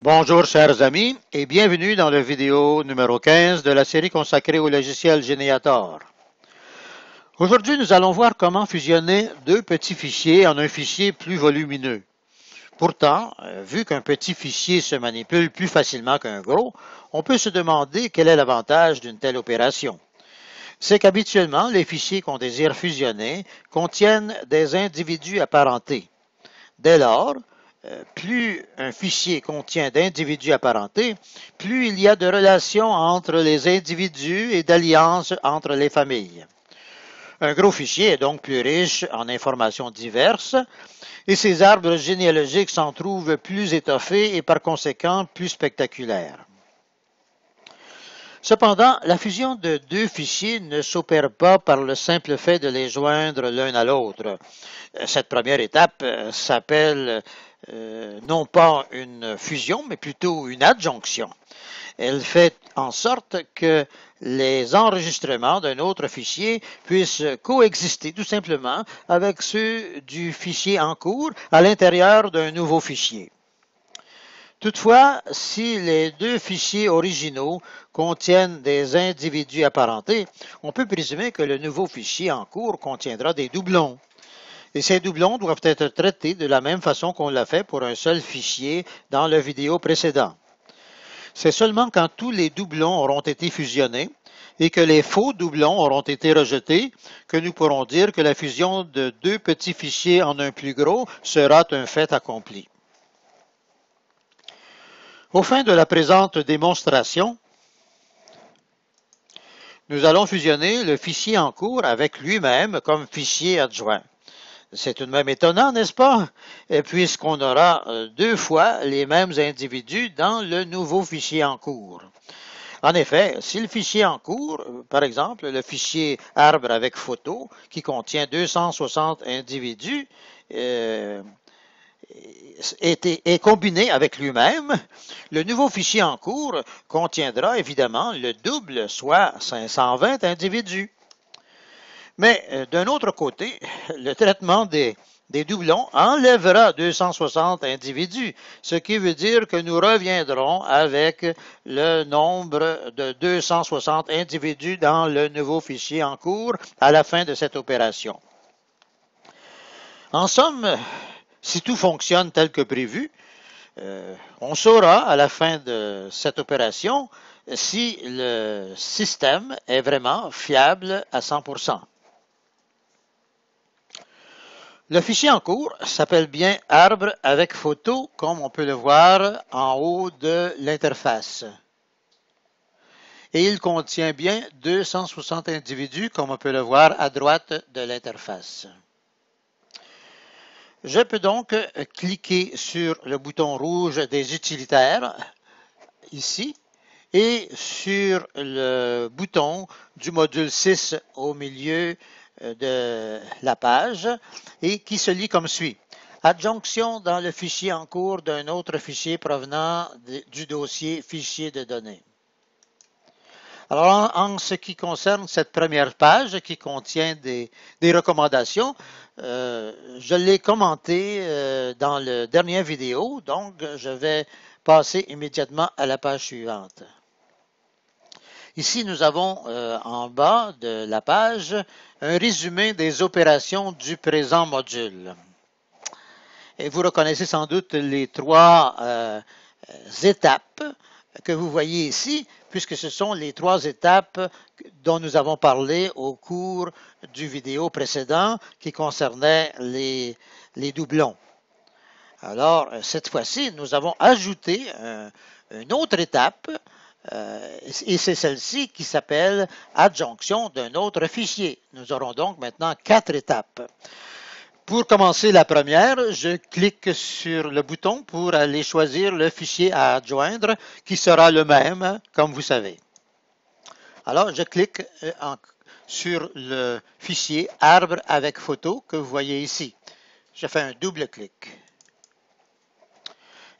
Bonjour chers amis et bienvenue dans la vidéo numéro 15 de la série consacrée au logiciel Geniator. Aujourd'hui, nous allons voir comment fusionner deux petits fichiers en un fichier plus volumineux. Pourtant, vu qu'un petit fichier se manipule plus facilement qu'un gros, on peut se demander quel est l'avantage d'une telle opération. C'est qu'habituellement, les fichiers qu'on désire fusionner contiennent des individus apparentés. Dès lors, plus un fichier contient d'individus apparentés, plus il y a de relations entre les individus et d'alliances entre les familles. Un gros fichier est donc plus riche en informations diverses et ses arbres généalogiques s'en trouvent plus étoffés et par conséquent plus spectaculaires. Cependant, la fusion de deux fichiers ne s'opère pas par le simple fait de les joindre l'un à l'autre. Cette première étape s'appelle non pas une fusion, mais plutôt une adjonction. Elle fait en sorte que les enregistrements d'un autre fichier puissent coexister tout simplement avec ceux du fichier en cours à l'intérieur d'un nouveau fichier. Toutefois, si les deux fichiers originaux contiennent des individus apparentés, on peut présumer que le nouveau fichier en cours contiendra des doublons. Et ces doublons doivent être traités de la même façon qu'on l'a fait pour un seul fichier dans la vidéo précédente. C'est seulement quand tous les doublons auront été fusionnés et que les faux doublons auront été rejetés que nous pourrons dire que la fusion de deux petits fichiers en un plus gros sera un fait accompli. Aux fins de la présente démonstration, nous allons fusionner le fichier en cours avec lui-même comme fichier adjoint. C'est tout de même étonnant, n'est-ce pas? Puisqu'on aura deux fois les mêmes individus dans le nouveau fichier en cours. En effet, si le fichier en cours, par exemple, le fichier arbre avec photo, qui contient 260 individus, est combiné avec lui-même, le nouveau fichier en cours contiendra évidemment le double, soit 520 individus. Mais d'un autre côté, le traitement des doublons enlèvera 260 individus, ce qui veut dire que nous reviendrons avec le nombre de 260 individus dans le nouveau fichier en cours à la fin de cette opération. En somme, si tout fonctionne tel que prévu, on saura à la fin de cette opération si le système est vraiment fiable à 100%. Le fichier en cours s'appelle bien arbre avec photo, comme on peut le voir en haut de l'interface. Et il contient bien 260 individus, comme on peut le voir à droite de l'interface. Je peux donc cliquer sur le bouton rouge des utilitaires, ici, et sur le bouton du module 6 au milieu de la page et qui se lit comme suit. Adjonction dans le fichier en cours d'un autre fichier provenant du dossier fichier de données. Alors, en ce qui concerne cette première page qui contient des recommandations, je l'ai commenté dans la dernière vidéo, donc je vais passer immédiatement à la page suivante. Ici, nous avons en bas de la page un résumé des opérations du présent module. Et vous reconnaissez sans doute les trois étapes que vous voyez ici, puisque ce sont les trois étapes dont nous avons parlé au cours du vidéo précédent qui concernait les doublons. Alors, cette fois-ci, nous avons ajouté une autre étape, et c'est celle-ci qui s'appelle adjonction d'un autre fichier. Nous aurons donc maintenant 4 étapes. Pour commencer la première, je clique sur le bouton pour aller choisir le fichier à adjoindre qui sera le même, comme vous savez. Alors, je clique sur le fichier arbre avec photo que vous voyez ici. Je fais un double clic.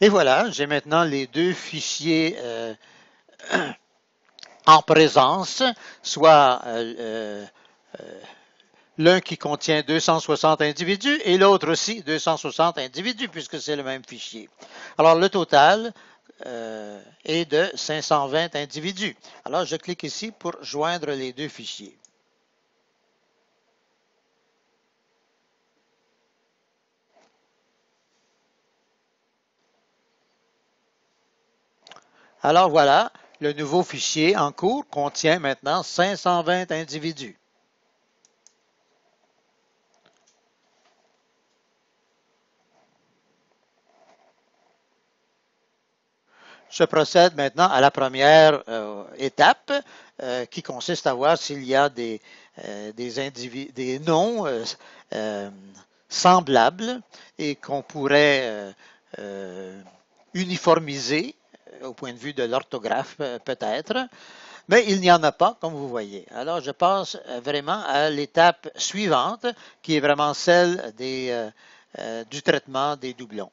Et voilà, j'ai maintenant les deux fichiers en présence, soit l'un qui contient 260 individus et l'autre aussi 260 individus puisque c'est le même fichier. Alors le total et de 520 individus. Alors, je clique ici pour joindre les deux fichiers. Alors voilà, le nouveau fichier en cours contient maintenant 520 individus. Je procède maintenant à la première étape qui consiste à voir s'il y a des noms semblables et qu'on pourrait uniformiser au point de vue de l'orthographe peut-être, mais il n'y en a pas comme vous voyez. Alors je passe vraiment à l'étape suivante qui est vraiment celle du traitement des doublons.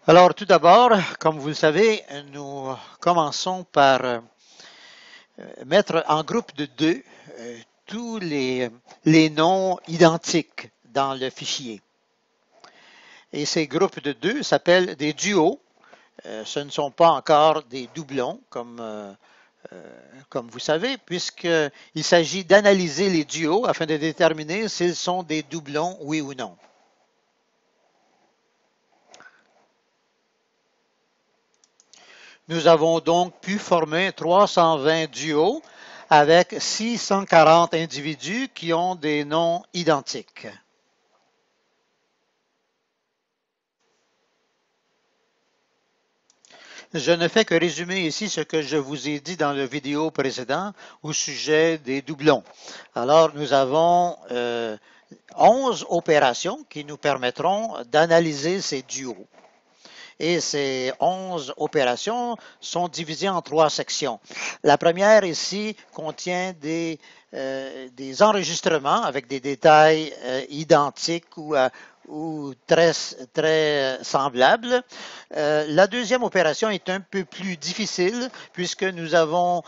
Alors tout d'abord, comme vous le savez, nous commençons par mettre en groupe de deux tous les noms identiques dans le fichier. Et ces groupes de deux s'appellent des duos. Ce ne sont pas encore des doublons comme vous savez, puisqu'il s'agit d'analyser les duos afin de déterminer s'ils sont des doublons, oui ou non. Nous avons donc pu former 320 duos avec 640 individus qui ont des noms identiques. Je ne fais que résumer ici ce que je vous ai dit dans la vidéo précédente au sujet des doublons. Alors, nous avons 11 opérations qui nous permettront d'analyser ces duos. Et ces 11 opérations sont divisées en 3 sections. La première ici contient des enregistrements avec des détails identiques ou très semblables. La deuxième opération est un peu plus difficile puisque nous avons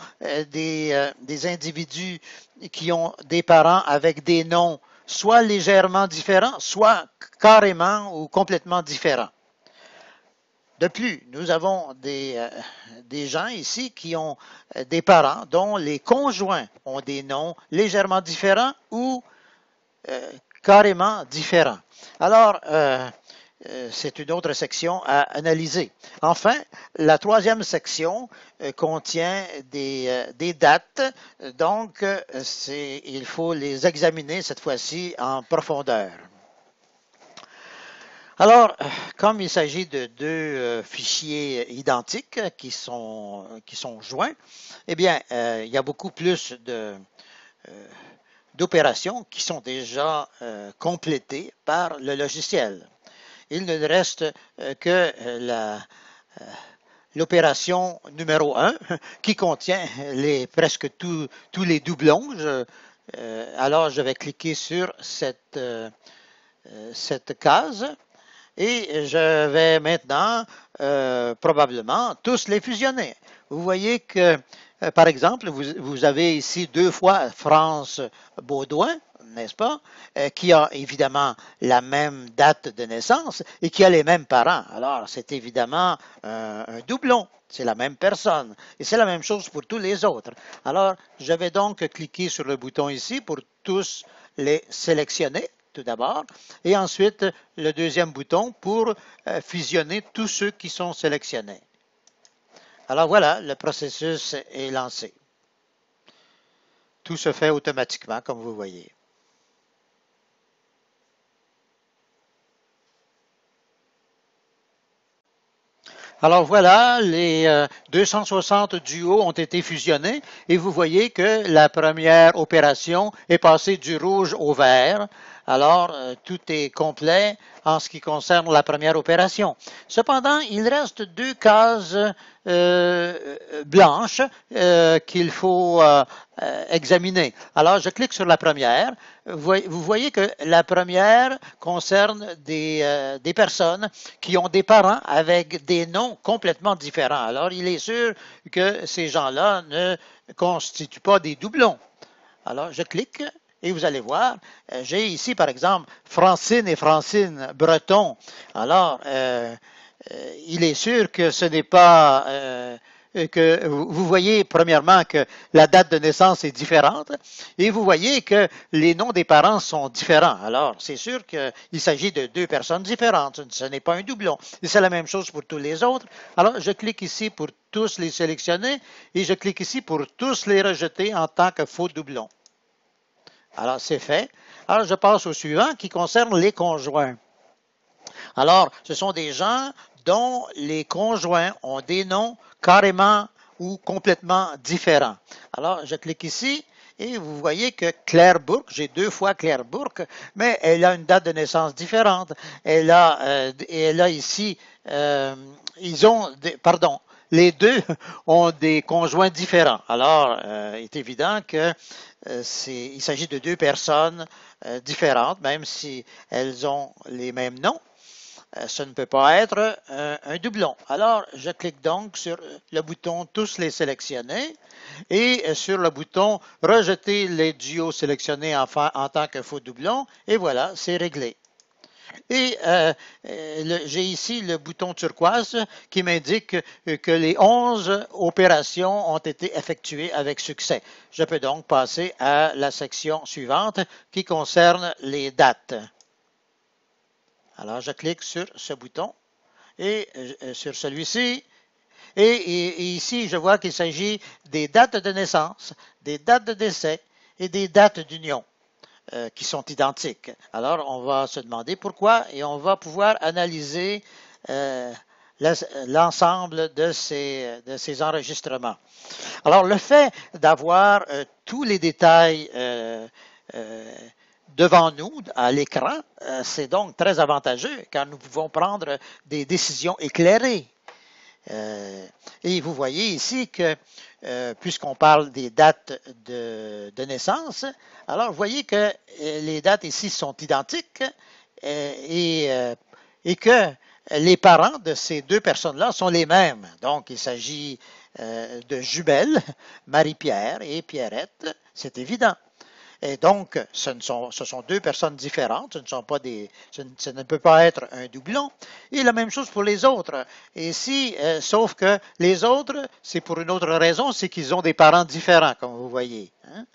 des individus qui ont des parents avec des noms soit légèrement différents, soit carrément ou complètement différents. De plus, nous avons des gens ici qui ont des parents dont les conjoints ont des noms légèrement différents ou carrément différents. Alors, c'est une autre section à analyser. Enfin, la troisième section contient des dates, donc il faut les examiner cette fois-ci en profondeur. Alors, comme il s'agit de deux fichiers identiques qui sont joints, eh bien, il y a beaucoup plus d'opérations qui sont déjà complétées par le logiciel. Il ne reste que l'opération numéro 1 qui contient presque tous les doublons. Alors, je vais cliquer sur cette case. Et je vais maintenant probablement tous les fusionner. Vous voyez que, par exemple, vous avez ici 2 fois France Baudouin, n'est-ce pas, qui a évidemment la même date de naissance et qui a les mêmes parents. Alors, c'est évidemment un doublon. C'est la même personne. Et c'est la même chose pour tous les autres. Alors, je vais donc cliquer sur le bouton ici pour tous les sélectionner tout d'abord, et ensuite le deuxième bouton pour fusionner tous ceux qui sont sélectionnés. Alors voilà, le processus est lancé. Tout se fait automatiquement, comme vous voyez. Alors voilà, les 260 duos ont été fusionnés et vous voyez que la première opération est passée du rouge au vert. Alors, tout est complet en ce qui concerne la première opération. Cependant, il reste 2 cases blanches qu'il faut examiner. Alors, je clique sur la première. Vous voyez que la première concerne des personnes qui ont des parents avec des noms complètement différents. Alors, il est sûr que ces gens-là ne constituent pas des doublons. Alors, je clique Et vous allez voir, j'ai ici par exemple Francine et Francine Breton. Alors, il est sûr que ce n'est pas que vous voyez premièrement que la date de naissance est différente et vous voyez que les noms des parents sont différents. Alors, c'est sûr qu'il s'agit de deux personnes différentes. Ce n'est pas un doublon. Et c'est la même chose pour tous les autres. Alors, je clique ici pour tous les sélectionner et je clique ici pour tous les rejeter en tant que faux doublon. Alors, c'est fait. Alors, je passe au suivant qui concerne les conjoints. Alors, ce sont des gens dont les conjoints ont des noms carrément ou complètement différents. Alors, je clique ici et vous voyez que Claire Bourque, j'ai deux fois Claire Bourque, mais elle a une date de naissance différente. Elle a ici, les deux ont des conjoints différents. Alors, il est évident que il s'agit de deux personnes différentes, même si elles ont les mêmes noms. Ce ne peut pas être un doublon. Alors, je clique donc sur le bouton Tous les sélectionner et sur le bouton Rejeter les duos sélectionnés en tant que faux doublon. Et voilà, c'est réglé. Et j'ai ici le bouton turquoise qui m'indique que les 11 opérations ont été effectuées avec succès. Je peux donc passer à la section suivante qui concerne les dates. Alors, je clique sur ce bouton et sur celui-ci. Et ici, je vois qu'il s'agit des dates de naissance, des dates de décès et des dates d'union qui sont identiques. Alors, on va se demander pourquoi et on va pouvoir analyser l'ensemble de ces enregistrements. Alors, le fait d'avoir tous les détails devant nous, à l'écran, c'est donc très avantageux car nous pouvons prendre des décisions éclairées. Et vous voyez ici que, puisqu'on parle des dates de naissance, alors vous voyez que les dates ici sont identiques et que les parents de ces deux personnes-là sont les mêmes. Donc, il s'agit de jumelles, Marie-Pierre et Pierrette, c'est évident. Et donc, ce sont deux personnes différentes, ce ne peut pas être un doublon. Et la même chose pour les autres. Et ici, sauf que les autres, c'est pour une autre raison, c'est qu'ils ont des parents différents, comme vous voyez. Hein?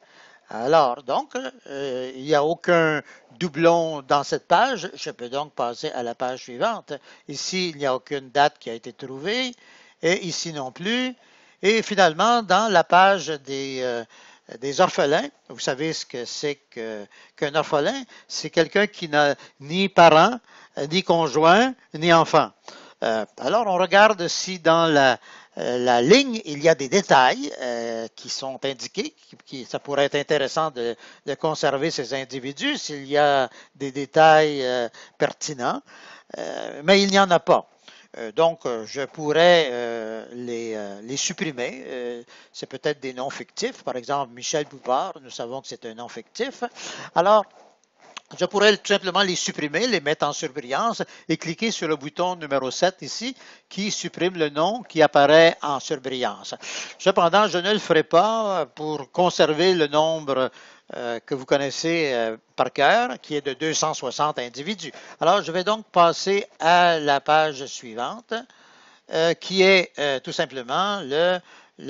Alors, donc, il n'y a aucun doublon dans cette page. Je peux donc passer à la page suivante. Ici, il n'y a aucune date qui a été trouvée. Et ici non plus. Et finalement, dans la page des orphelins, vous savez ce que c'est qu'un orphelin? C'est quelqu'un qui n'a ni parents, ni conjoint, ni enfant. Alors, on regarde si dans la ligne, il y a des détails qui sont indiqués. Ça pourrait être intéressant de conserver ces individus s'il y a des détails pertinents, mais il n'y en a pas. Donc, je pourrais les supprimer. C'est peut-être des noms fictifs. Par exemple, Michel Bouvard, nous savons que c'est un nom fictif. Alors, je pourrais tout simplement les supprimer, les mettre en surbrillance et cliquer sur le bouton numéro 7 ici qui supprime le nom qui apparaît en surbrillance. Cependant, je ne le ferai pas pour conserver le nombre que vous connaissez par cœur, qui est de 260 individus. Alors, je vais donc passer à la page suivante, qui est tout simplement le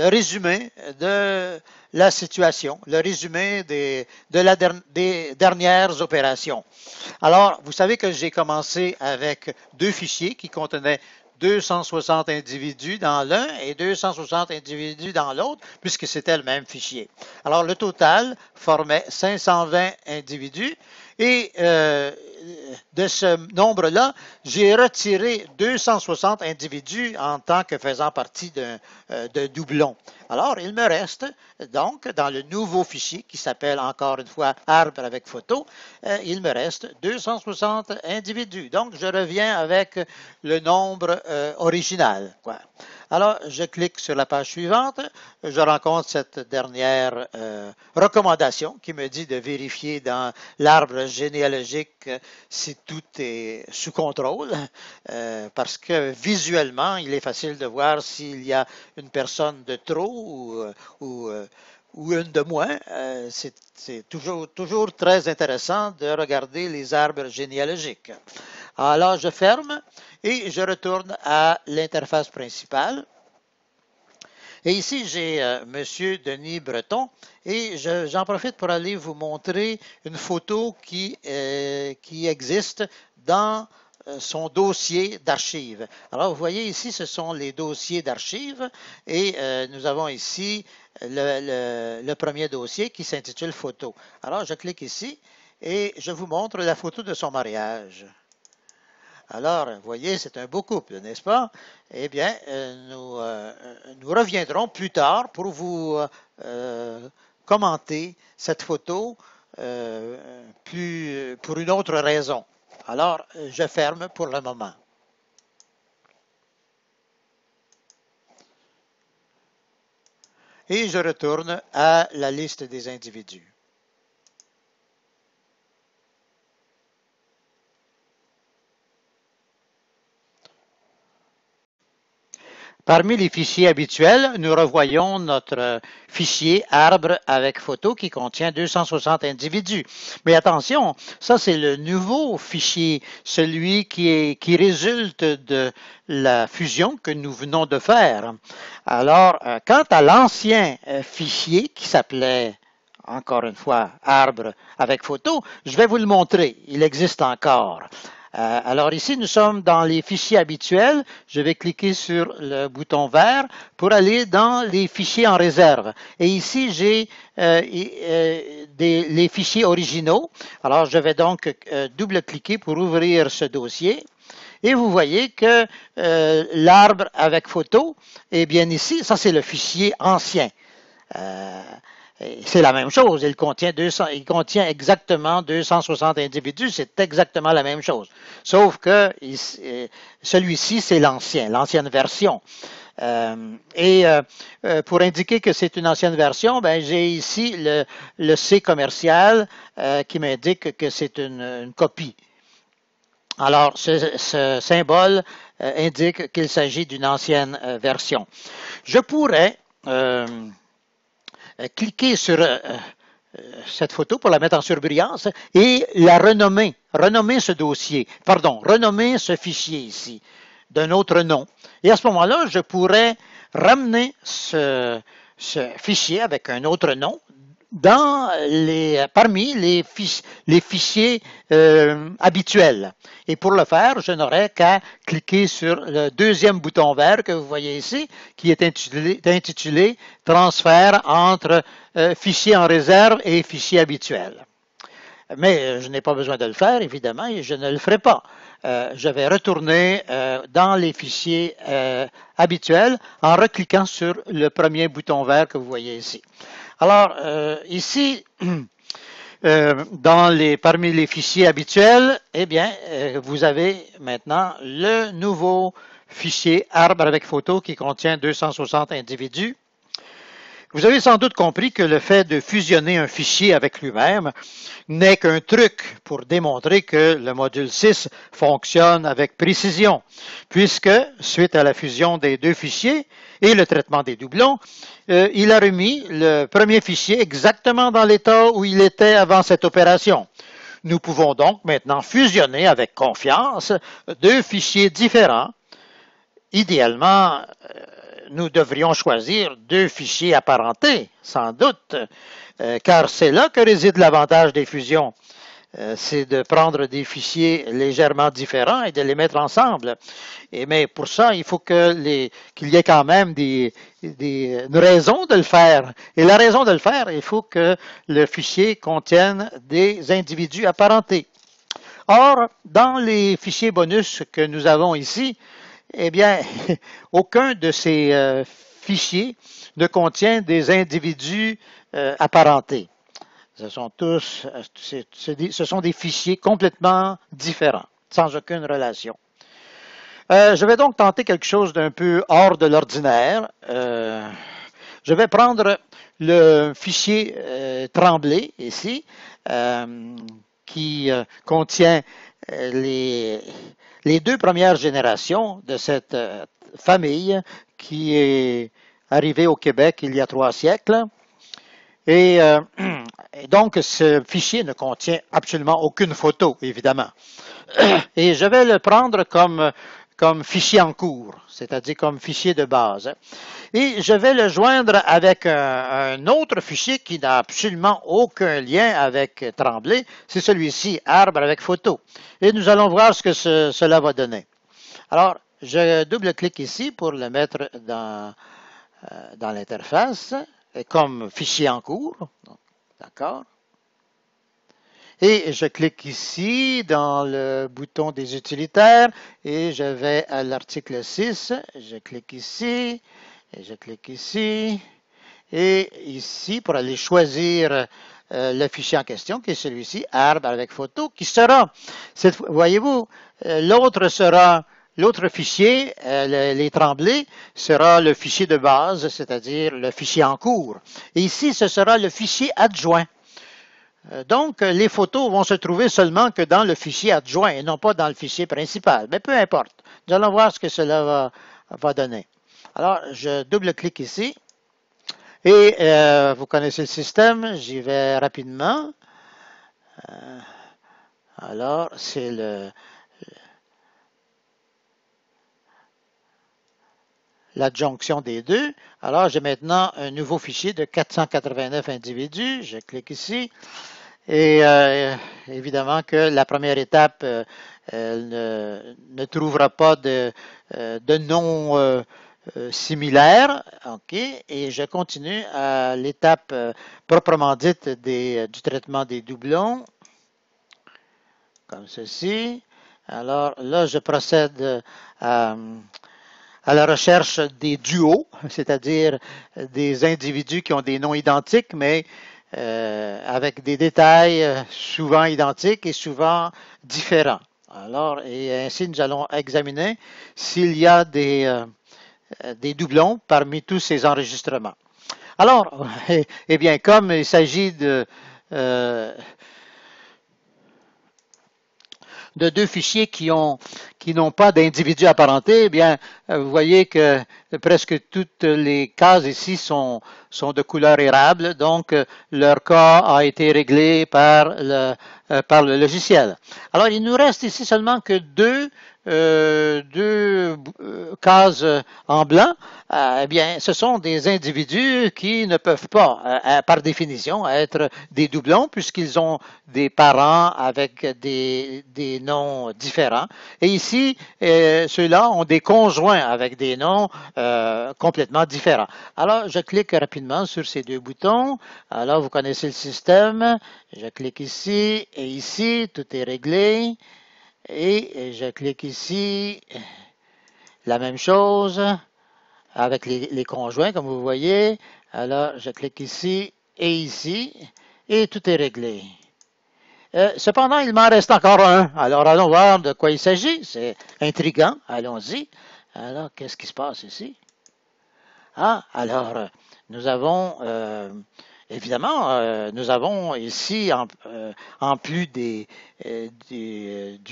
résumé de la situation, le résumé des dernières opérations. Alors, vous savez que j'ai commencé avec deux fichiers qui contenaient 260 individus dans l'un et 260 individus dans l'autre, puisque c'était le même fichier. Alors, le total formait 520 individus et de ce nombre-là, j'ai retiré 260 individus en tant que faisant partie de doublon. Alors, il me reste donc dans le nouveau fichier qui s'appelle encore une fois arbre avec photo, il me reste 260 individus. Donc, je reviens avec le nombre original, quoi. Alors, je clique sur la page suivante. Je rencontre cette dernière recommandation qui me dit de vérifier dans l'arbre généalogique si tout est sous contrôle, parce que visuellement, il est facile de voir s'il y a une personne de trop ou ou une de moins, c'est toujours très intéressant de regarder les arbres généalogiques. Alors, je ferme et je retourne à l'interface principale. Et ici, j'ai Monsieur Denis Breton et j'en profite pour aller vous montrer une photo qui existe dans son dossier d'archives. Alors, vous voyez ici, ce sont les dossiers d'archives et nous avons ici le premier dossier qui s'intitule Photo. Alors, je clique ici et je vous montre la photo de son mariage. Alors, vous voyez, c'est un beau couple, n'est-ce pas? Eh bien, nous reviendrons plus tard pour vous commenter cette photo pour une autre raison. Alors, je ferme pour le moment. Et je retourne à la liste des individus. Parmi les fichiers habituels, nous revoyons notre fichier arbre avec photo qui contient 260 individus. Mais attention, ça c'est le nouveau fichier, celui qui résulte de la fusion que nous venons de faire. Alors, quant à l'ancien fichier qui s'appelait encore une fois, arbre avec photo, je vais vous le montrer. Il existe encore. Alors ici, nous sommes dans les fichiers habituels. Je vais cliquer sur le bouton vert pour aller dans les fichiers en réserve. Et ici, j'ai les fichiers originaux. Alors, je vais donc double-cliquer pour ouvrir ce dossier. Et vous voyez que l'arbre avec photo, eh bien ici, ça c'est le fichier ancien. C'est la même chose, il contient exactement 260 individus, c'est exactement la même chose. Sauf que celui-ci, c'est l'ancienne version. Pour indiquer que c'est une ancienne version, ben, j'ai ici le C commercial qui m'indique que c'est une copie. Alors, ce symbole indique qu'il s'agit d'une ancienne version. Je pourrais cliquer sur cette photo pour la mettre en surbrillance et la renommer renommer ce fichier ici d'un autre nom. Et à ce moment-là, je pourrais ramener ce fichier avec un autre nom parmi les fichiers habituels. Et pour le faire, je n'aurais qu'à cliquer sur le deuxième bouton vert que vous voyez ici, qui est intitulé Transfert entre fichiers en réserve et fichiers habituels. Mais je n'ai pas besoin de le faire, évidemment, et je ne le ferai pas. Je vais retourner dans les fichiers habituels en recliquant sur le premier bouton vert que vous voyez ici. Alors, ici, parmi les fichiers habituels, eh bien, vous avez maintenant le nouveau fichier arbre avec photo qui contient 260 individus. Vous avez sans doute compris que le fait de fusionner un fichier avec lui-même n'est qu'un truc pour démontrer que le module 6 fonctionne avec précision, puisque, suite à la fusion des deux fichiers et le traitement des doublons, il a remis le premier fichier exactement dans l'état où il était avant cette opération. Nous pouvons donc maintenant fusionner avec confiance deux fichiers différents. Idéalement, nous devrions choisir deux fichiers apparentés, sans doute, car c'est là que réside l'avantage des fusions. C'est de prendre des fichiers légèrement différents et de les mettre ensemble. Mais pour ça, il faut qu'il y ait quand même une raison de le faire. Et la raison de le faire, il faut que le fichier contienne des individus apparentés. Or, dans les fichiers bonus que nous avons ici, eh bien, aucun de ces fichiers ne contient des individus apparentés. Ce sont des fichiers complètement différents, sans aucune relation. Je vais donc tenter quelque chose d'un peu hors de l'ordinaire. Je vais prendre le fichier Tremblay ici, qui contient les deux premières générations de cette famille qui est arrivée au Québec il y a 3 siècles. Et, et donc, ce fichier ne contient absolument aucune photo, évidemment. Et je vais le prendre comme fichier en cours, c'est-à-dire comme fichier de base. Et je vais le joindre avec un autre fichier qui n'a absolument aucun lien avec Tremblay. C'est celui-ci, arbre avec photo. Et nous allons voir ce que cela va donner. Alors, je double-clique ici pour le mettre dans l'interface comme fichier en cours. D'accord. Et je clique ici dans le bouton des utilitaires et je vais à l'article 6. Je clique ici et je clique ici et ici pour aller choisir le fichier en question qui est celui-ci, arbre avec photo, qui sera, voyez-vous, l'autre fichier, les tremblés, sera le fichier de base, c'est-à-dire le fichier en cours. Et ici, ce sera le fichier adjoint. Donc, les photos vont se trouver seulement que dans le fichier adjoint et non pas dans le fichier principal. Mais peu importe. Nous allons voir ce que cela va donner. Alors, je double-clique ici. Et vous connaissez le système. J'y vais rapidement. Alors, c'est l'adjonction des deux. Alors, j'ai maintenant un nouveau fichier de 489 individus. Je clique ici. Et évidemment que la première étape ne trouvera pas de nom similaire. OK. Et je continue à l'étape proprement dite du traitement des doublons. Comme ceci. Alors là, je procède à la recherche des duos, c'est-à-dire des individus qui ont des noms identiques, mais avec des détails souvent identiques et souvent différents. Alors, et ainsi, nous allons examiner s'il y a des doublons parmi tous ces enregistrements. Alors, eh bien, comme il s'agit de deux fichiers qui n'ont pas d'individus apparentés, eh bien, vous voyez que presque toutes les cases ici sont de couleur érable, donc leur cas a été réglé par le logiciel. Alors, il nous reste ici seulement que deux cases en blanc. Eh bien, ce sont des individus qui ne peuvent pas, par définition, être des doublons puisqu'ils ont des parents avec des noms différents. Et ici, ceux-là ont des conjoints avec des noms complètement différents. Alors, je clique rapidement sur ces deux boutons. Alors, vous connaissez le système. Je clique ici et ici, tout est réglé. Et je clique ici, la même chose avec les conjoints, comme vous voyez. Alors, je clique ici et tout est réglé. Cependant, il m'en reste encore un. Alors, allons voir de quoi il s'agit. C'est intriguant. Allons-y. Alors, qu'est-ce qui se passe ici? Ah, alors, nous avons, évidemment, nous avons ici, en plus du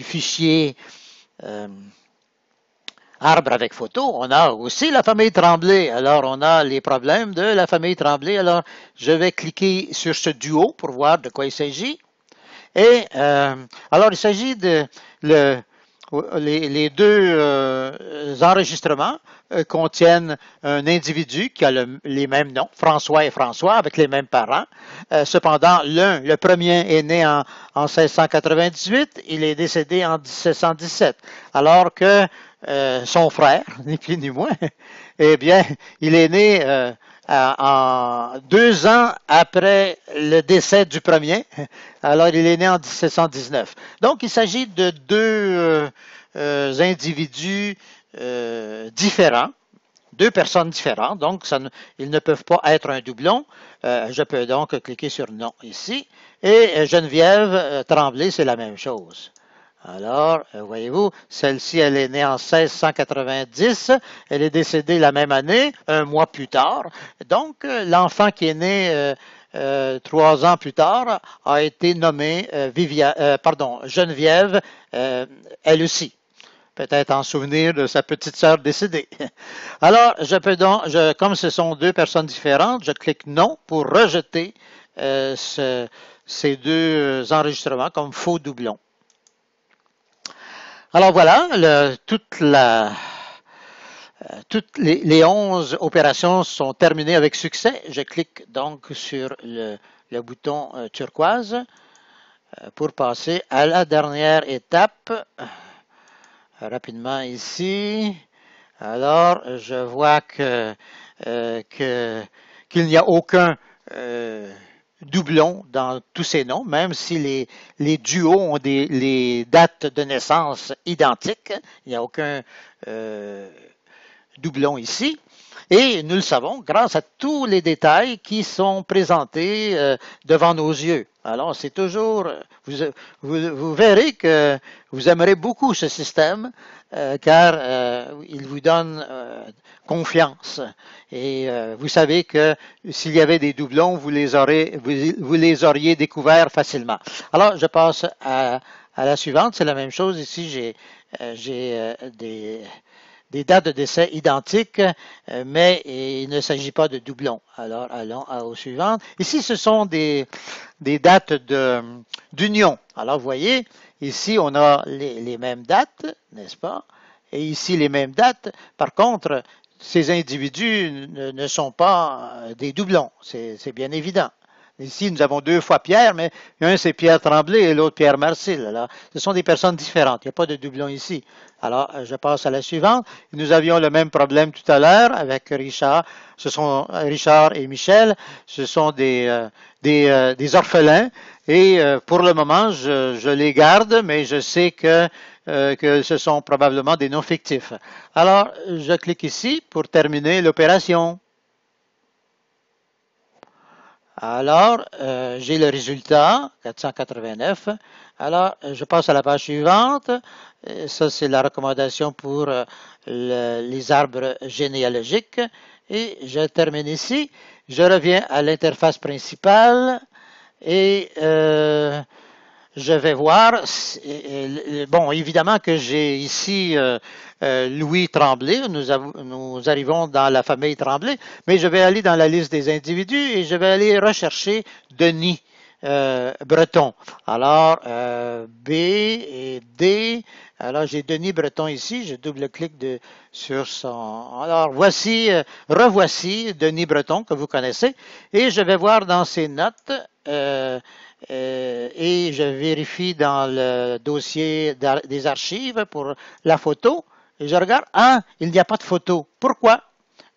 fichier arbre avec photo, on a aussi la famille Tremblay. Alors, on a les problèmes de la famille Tremblay. Alors, je vais cliquer sur ce duo pour voir de quoi il s'agit. Et alors, il s'agit de les deux enregistrements contiennent un individu qui a les mêmes noms, François et François, avec les mêmes parents. Cependant, le premier est né en 1698, il est décédé en 1717, alors que son frère, ni plus ni moins, eh bien, il est né en 2 ans après le décès du premier. Alors, il est né en 1719. Donc, il s'agit de deux individus différents, deux personnes différentes. Donc, ils ne peuvent pas être un doublon. Je peux donc cliquer sur non ici. Et Geneviève Tremblay, c'est la même chose. Alors, voyez-vous, celle-ci, elle est née en 1690, elle est décédée la même année, un mois plus tard. Donc, l'enfant qui est né 3 ans plus tard a été nommé Geneviève, elle aussi. peut-être en souvenir de sa petite sœur décédée. Alors, je peux donc, comme ce sont deux personnes différentes, je clique non pour rejeter ces deux enregistrements comme faux doublons. Alors voilà, toutes les 11 opérations sont terminées avec succès. Je clique donc sur le bouton turquoise pour passer à la dernière étape. Rapidement ici. Alors, je vois qu'il n'y a aucun doublon dans tous ces noms, même si les duos ont les dates de naissance identiques. Il n'y a aucun doublon ici. Et nous le savons grâce à tous les détails qui sont présentés devant nos yeux. Alors, c'est toujours, vous verrez que vous aimerez beaucoup ce système car il vous donne confiance. Et vous savez que s'il y avait des doublons, vous les auriez découverts facilement. Alors, je passe à la suivante. C'est la même chose. Ici, j'ai des dates de décès identiques, mais il ne s'agit pas de doublons. Alors, allons aux suivantes. Ici, ce sont des dates d'union. Alors, vous voyez, ici, on a les mêmes dates, n'est-ce pas? Et ici, les mêmes dates. Par contre, ces individus ne sont pas des doublons. C'est bien évident. Ici, nous avons deux fois Pierre, mais un c'est Pierre Tremblay et l'autre Pierre Marcil. Alors, ce sont des personnes différentes. Il n'y a pas de doublon ici. Alors, je passe à la suivante. Nous avions le même problème tout à l'heure avec Richard. Ce sont Richard et Michel. Ce sont des orphelins. Et pour le moment, je les garde, mais je sais que ce sont probablement des noms fictifs. Alors, je clique ici pour terminer l'opération. Alors, j'ai le résultat, 489. Alors, je passe à la page suivante. Ça, c'est la recommandation pour les arbres généalogiques. Et je termine ici. Je reviens à l'interface principale et je vais voir, bon, évidemment que j'ai ici Louis Tremblay, nous arrivons dans la famille Tremblay, mais je vais aller dans la liste des individus et je vais aller rechercher Denis Breton. Alors, B et D, alors j'ai Denis Breton ici, je double-clique sur son... Alors, revoici Denis Breton que vous connaissez et je vais voir dans ses notes... et je vérifie dans le dossier des archives pour la photo et je regarde, il n'y a pas de photo. Pourquoi?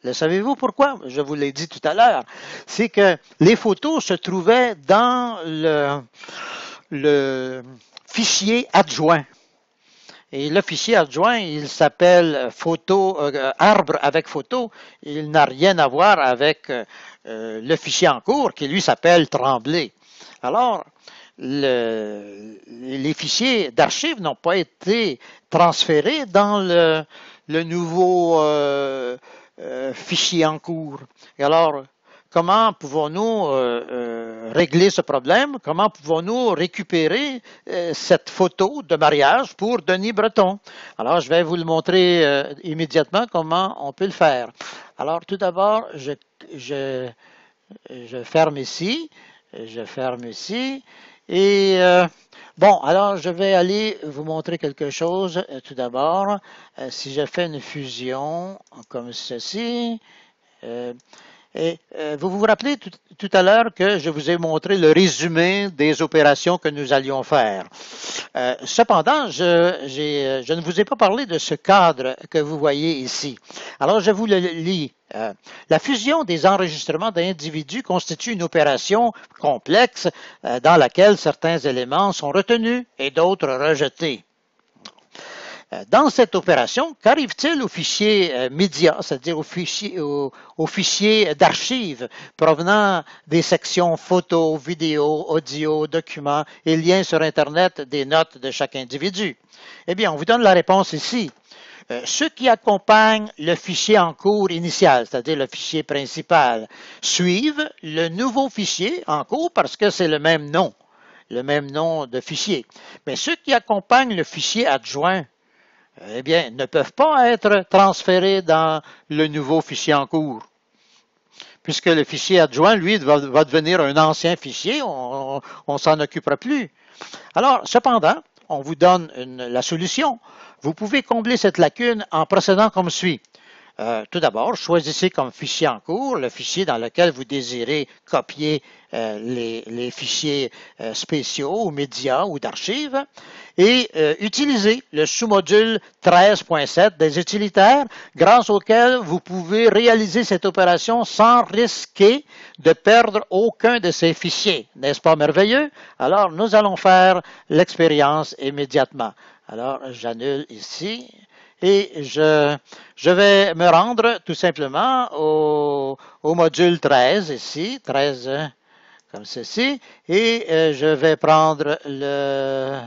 Le savez-vous pourquoi? Je vous l'ai dit tout à l'heure. C'est que les photos se trouvaient dans le fichier adjoint. Et le fichier adjoint, il s'appelle arbre avec photo. Il n'a rien à voir avec le fichier en cours qui lui s'appelle Tremblay. Alors, les fichiers d'archives n'ont pas été transférés dans le nouveau fichier en cours. Et alors, comment pouvons-nous régler ce problème? Comment pouvons-nous récupérer cette photo de mariage pour Denis Breton? Alors, je vais vous le montrer immédiatement comment on peut le faire. Alors, tout d'abord, je ferme ici. Je ferme ici. Et bon, alors je vais aller vous montrer quelque chose tout d'abord. Si je fais une fusion comme ceci, et vous vous rappelez tout à l'heure que je vous ai montré le résumé des opérations que nous allions faire. Cependant, je ne vous ai pas parlé de ce cadre que vous voyez ici. Alors, je vous le lis. La fusion des enregistrements d'individus constitue une opération complexe dans laquelle certains éléments sont retenus et d'autres rejetés. Dans cette opération, qu'arrive-t-il au fichier média, c'est-à-dire au fichier d'archives provenant des sections photos, vidéos, audio, documents et liens sur Internet des notes de chaque individu? Eh bien, on vous donne la réponse ici. Ceux qui accompagnent le fichier en cours initial, c'est-à-dire le fichier principal, suivent le nouveau fichier en cours parce que c'est le même nom de fichier. Mais ceux qui accompagnent le fichier adjoint, eh bien, ne peuvent pas être transférés dans le nouveau fichier en cours, puisque le fichier adjoint, lui, va devenir un ancien fichier, on ne s'en occupera plus. Alors, cependant, on vous donne la solution. Vous pouvez combler cette lacune en procédant comme suit. Tout d'abord, choisissez comme fichier en cours le fichier dans lequel vous désirez copier les fichiers spéciaux ou médias ou d'archives et utilisez le sous-module 13.7 des utilitaires grâce auquel vous pouvez réaliser cette opération sans risquer de perdre aucun de ces fichiers. N'est-ce pas merveilleux? Alors, nous allons faire l'expérience immédiatement. Alors, j'annule ici. Et je vais me rendre tout simplement au module 13 ici, 13 comme ceci, et je vais prendre le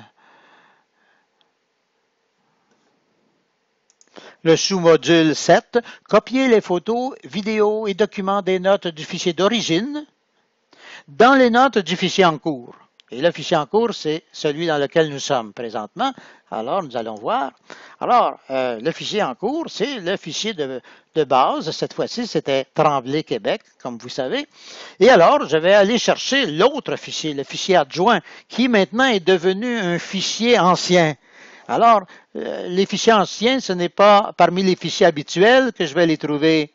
sous-module 7, copier les photos, vidéos et documents des notes du fichier d'origine dans les notes du fichier en cours. Et le fichier en cours, c'est celui dans lequel nous sommes présentement. Alors, nous allons voir. Alors, le fichier en cours, c'est le fichier de base. Cette fois-ci, c'était Tremblay, Québec, comme vous savez. Et alors, je vais aller chercher l'autre fichier, le fichier adjoint, qui maintenant est devenu un fichier ancien. Alors, les fichiers anciens, ce n'est pas parmi les fichiers habituels que je vais les trouver.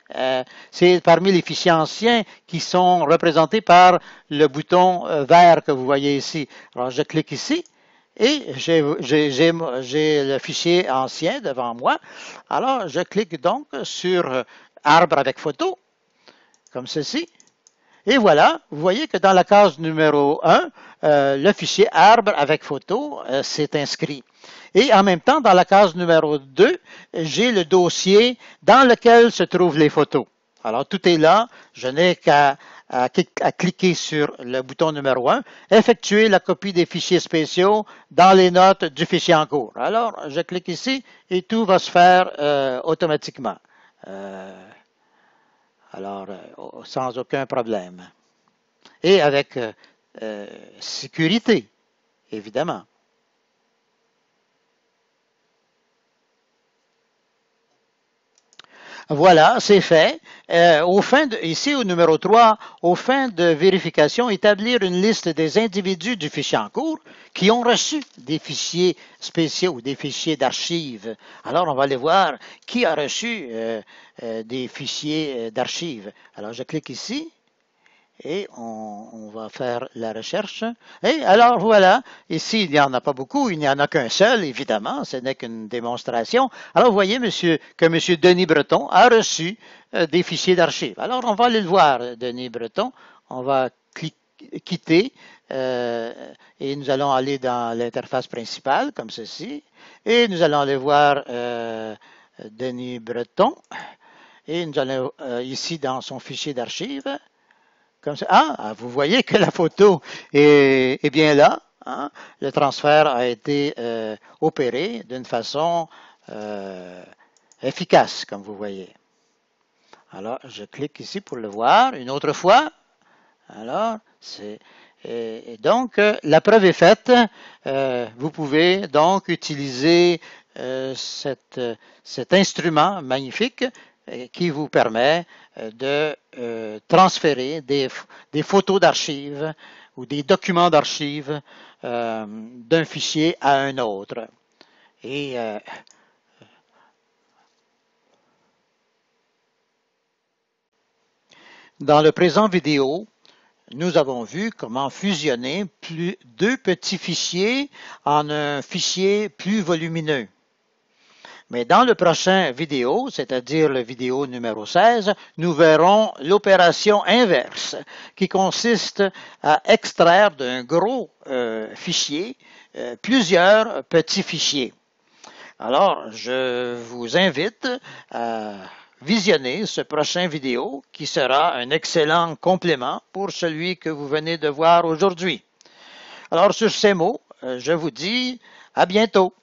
C'est parmi les fichiers anciens qui sont représentés par le bouton vert que vous voyez ici. Alors, je clique ici et j'ai le fichier ancien devant moi. Alors, je clique donc sur Arbre avec photo, comme ceci. Et voilà, vous voyez que dans la case numéro 1, le fichier arbre avec photo s'est inscrit. Et en même temps, dans la case numéro 2, j'ai le dossier dans lequel se trouvent les photos. Alors, tout est là. Je n'ai qu'à cliquer sur le bouton numéro 1, effectuer la copie des fichiers spéciaux dans les notes du fichier en cours. Alors, je clique ici et tout va se faire automatiquement. Alors, sans aucun problème. Et avec sécurité, évidemment. Voilà, c'est fait. Ici au numéro 3, aux fins de vérification, établir une liste des individus du fichier en cours qui ont reçu des fichiers spéciaux, des fichiers d'archives. Alors, on va aller voir qui a reçu des fichiers d'archives. Alors, je clique ici. Et on va faire la recherche. Et alors voilà, ici il n'y en a pas beaucoup, il n'y en a qu'un seul, évidemment, ce n'est qu'une démonstration. Alors vous voyez que M. Denis Breton a reçu des fichiers d'archives. Alors on va aller le voir, Denis Breton. On va quitter et nous allons aller dans l'interface principale, comme ceci. Et nous allons aller voir Denis Breton. Et nous allons ici dans son fichier d'archives. Comme ça. Ah, vous voyez que la photo est bien là. Hein? Le transfert a été opéré d'une façon efficace, comme vous voyez. Alors, je clique ici pour le voir une autre fois. Alors, et donc, la preuve est faite. Vous pouvez donc utiliser cet instrument magnifique qui vous permet de transférer des photos d'archives ou des documents d'archives d'un fichier à un autre. Et dans le présent vidéo, nous avons vu comment fusionner deux petits fichiers en un fichier plus volumineux. Mais dans le prochain vidéo, c'est-à-dire le vidéo numéro 16, nous verrons l'opération inverse qui consiste à extraire d'un gros fichier plusieurs petits fichiers. Alors, je vous invite à visionner ce prochain vidéo qui sera un excellent complément pour celui que vous venez de voir aujourd'hui. Alors, sur ces mots, je vous dis à bientôt.